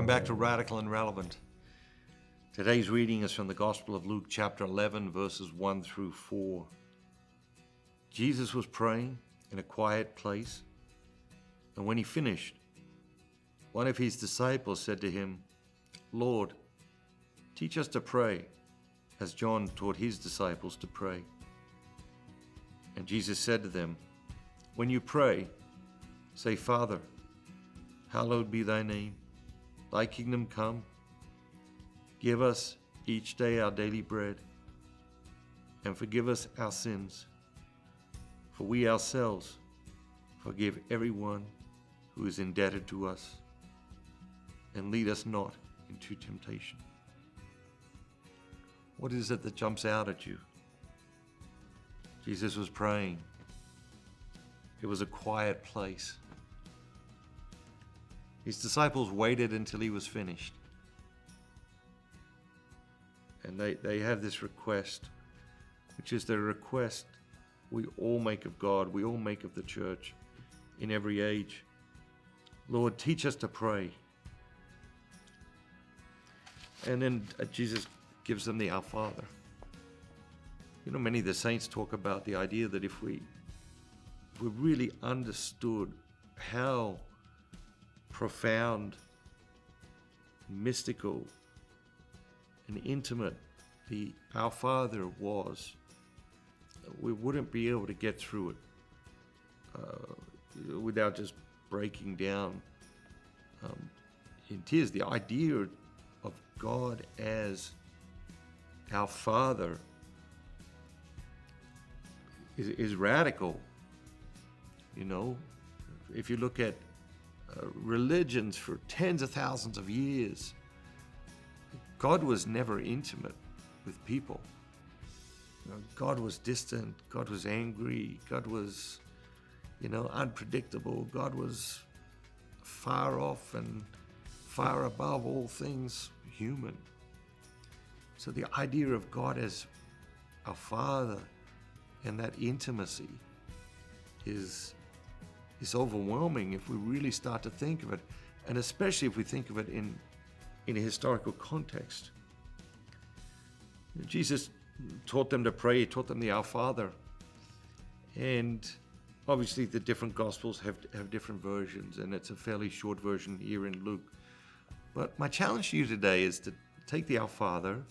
Welcome back to Radical and Relevant. Today's reading is from the Gospel of Luke chapter 11 verses 1 through 4. Jesus was praying in a quiet place, and when he finished, one of his disciples said to him, "Lord, teach us to pray, as John taught his disciples to pray." And Jesus said to them, "When you pray, say, 'Father, hallowed be thy name. Thy kingdom come. Give us each day our daily bread, and forgive us our sins, for we ourselves forgive everyone who is indebted to us. And lead us not into temptation.'" What is it that jumps out at you? Jesus was praying. It was a quiet place. His disciples waited until he was finished. And they have this request, which is the request we all make of God, we all make of the church in every age. Lord, teach us to pray. And then Jesus gives them the Our Father. You know, many of the saints talk about the idea that if we really understood how profound, mystical, and intimate the Our Father was, we wouldn't be able to get through it without just breaking down in tears. The idea of God as our Father is radical. You know, if you look at religions for tens of thousands of years, God was never intimate with people. You know, God was distant, God was angry, God was, unpredictable, God was far off and far above all things human. So the idea of God as our Father and that intimacy is overwhelming if we really start to think of it, and especially if we think of it in a historical context. Jesus taught them to pray, he taught them the Our Father, and obviously the different Gospels have different versions, and it's a fairly short version here in Luke. But my challenge to you today is to take the Our Father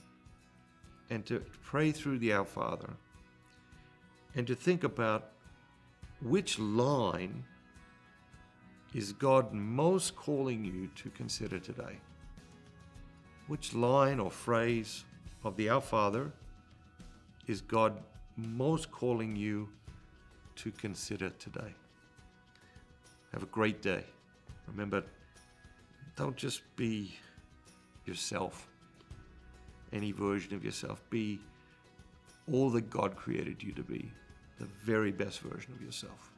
and to pray through the Our Father and to think about which line is God most calling you to consider today? Which line or phrase of the Our Father is God most calling you to consider today? Have a great day. Remember, don't just be yourself, any version of yourself. Be all that God created you to be, the very best version of yourself.